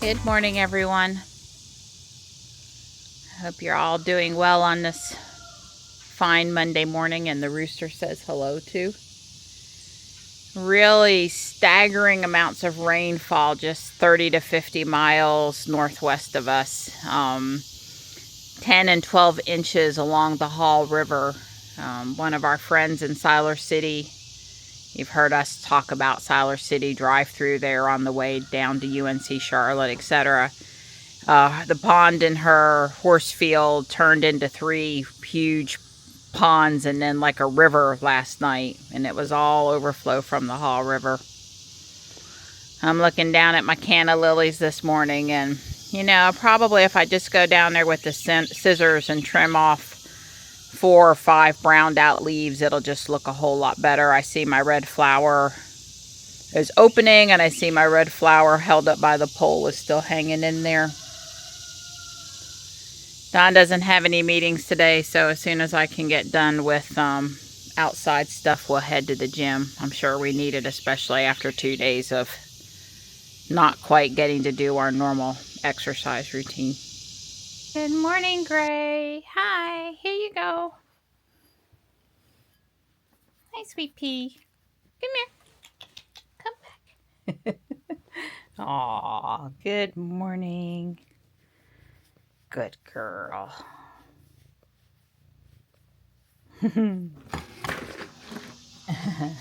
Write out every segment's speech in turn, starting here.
Good morning, everyone. Hope you're all doing well on this fine Monday morning, and the rooster says hello too. Really staggering amounts of rainfall, just 30 to 50 miles northwest of us. 10 and 12 inches along the Hall River. One of our friends in Siler City, you've heard us talk about Siler City, drive through there on the way down to UNC Charlotte, etc. The pond in her horse field turned into 3 huge ponds and then like a river last night, and it was all overflow from the Hall River. I'm looking down at my canna lilies this morning, and you know, probably if I just go down there with the scissors and trim off 4 or 5 browned out leaves, it'll just look a whole lot better. I see my red flower is opening, and I see my red flower held up by the pole is still hanging in there. Don doesn't have any meetings today, so as soon as I can get done with outside stuff, we'll head to the gym. I'm sure we need it, especially after 2 days of not quite getting to do our normal exercise routine. Good morning, Gray. Hi, here you go. Hi, sweet pea. Come here. Come back. Aw, good morning. Good girl.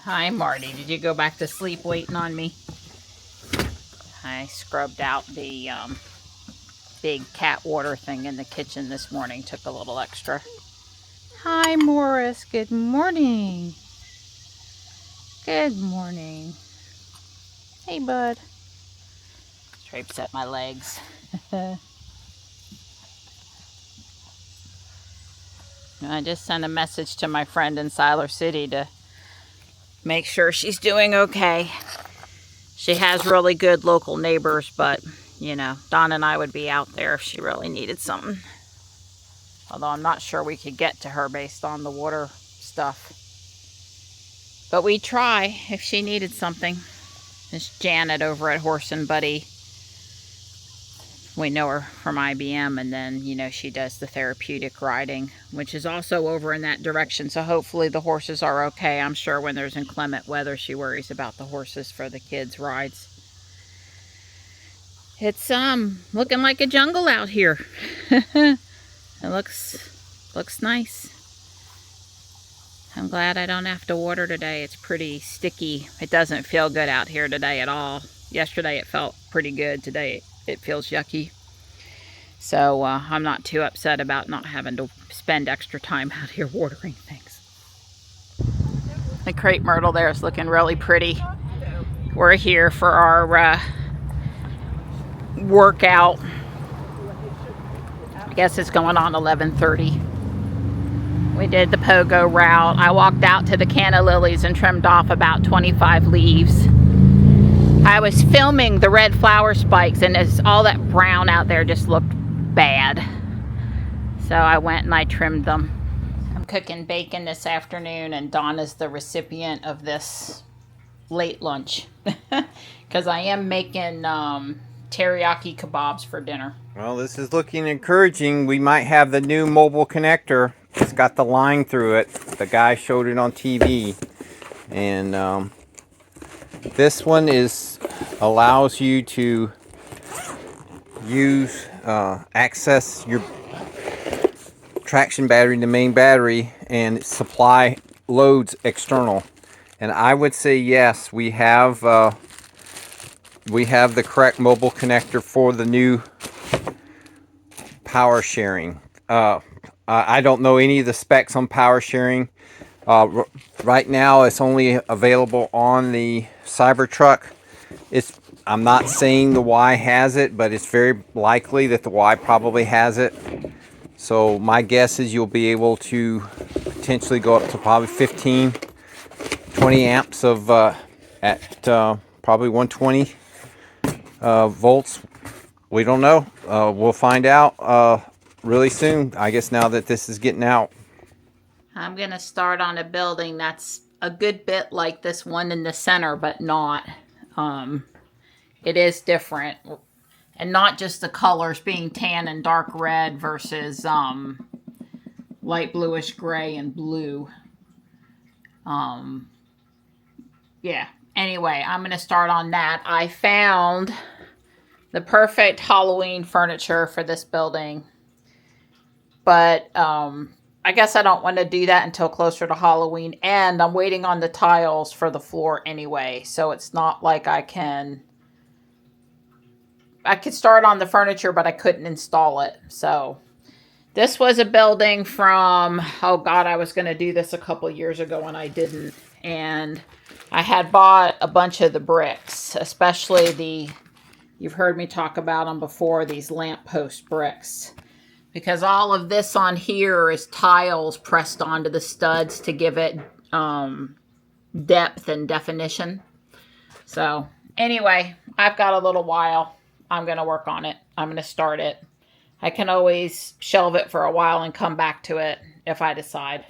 Hi, Marty. Did you go back to sleep waiting on me? I scrubbed out the big cat water thing in the kitchen this morning. Took a little extra. Hi, Morris. Good morning. Good morning. Hey, bud. Drapes at my legs. I just sent a message to my friend in Siler City to make sure she's doing okay. She has really good local neighbors, but, you know, Don and I would be out there if she really needed something. Although I'm not sure we could get to her based on the water stuff. But we'd try if she needed something. This Janet over at Horse and Buddy. We know her from IBM, and then, you know, she does the therapeutic riding, which is also over in that direction. So hopefully the horses are okay. I'm sure when there's inclement weather, she worries about the horses for the kids' rides. It's looking like a jungle out here. It looks nice. I'm glad I don't have to water today. It's pretty sticky. It doesn't feel good out here today at all. Yesterday it felt pretty good. Today it feels yucky. So I'm not too upset about not having to spend extra time out here watering things. The crepe myrtle there is looking really pretty. We're here for our workout. I guess it's going on 11:30. We did the pogo route. I walked out to the canna lilies and trimmed off about 25 leaves. I was filming the red flower spikes, and all that brown out there just looked bad. So I went and I trimmed them. I'm cooking bacon this afternoon, and Dawn is the recipient of this late lunch. Because I am making teriyaki kebabs for dinner. Well, this is looking encouraging. We might have the new mobile connector. It's got the line through it. The guy showed it on TV. And this one allows you to use access your traction battery, the main battery, and supply loads external. And I would say yes, we have the correct mobile connector for the new power sharing. I don't know any of the specs on power sharing. Right now it's only available on the Cybertruck. I'm not saying the Y has it, but it's very likely that the Y probably has it. So my guess is you'll be able to potentially go up to probably 15, 20 amps of at probably 120 volts. We don't know. We'll find out really soon, I guess, now that this is getting out. I'm going to start on a building that's a good bit like this one in the center, but not. It is different. And not just the colors being tan and dark red versus light bluish gray and blue. Yeah. Anyway, I'm going to start on that. I found the perfect Halloween furniture for this building. But I guess I don't want to do that until closer to Halloween. And I'm waiting on the tiles for the floor anyway. So it's not like I could start on the furniture, but I couldn't install it. So this was a building from, oh God, I was going to do this a couple years ago and I didn't. And I had bought a bunch of the bricks, especially you've heard me talk about them before, these lamppost bricks. Because all of this on here is tiles pressed onto the studs to give it depth and definition. So anyway, I've got a little while. I'm going to work on it. I'm going to start it. I can always shelve it for a while and come back to it if I decide.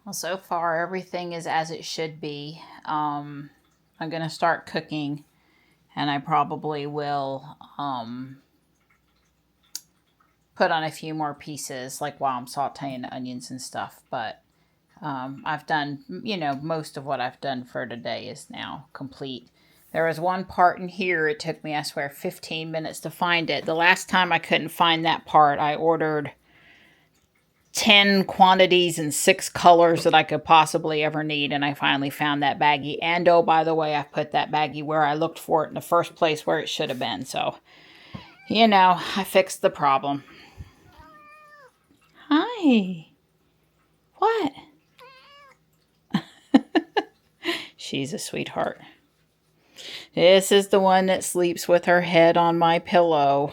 Well, so far everything is as it should be. I'm going to start cooking, and I probably will put on a few more pieces, like while I'm sauteing the onions and stuff. But I've done, most of what I've done for today is now complete. There was one part in here, it took me, I swear, 15 minutes to find it. The last time I couldn't find that part, I ordered 10 quantities and 6 colors that I could possibly ever need, and I finally found that baggie. And oh, by the way, I put that baggie where I looked for it in the first place, where it should have been. So, I fixed the problem. Hi. What? She's a sweetheart. This is the one that sleeps with her head on my pillow.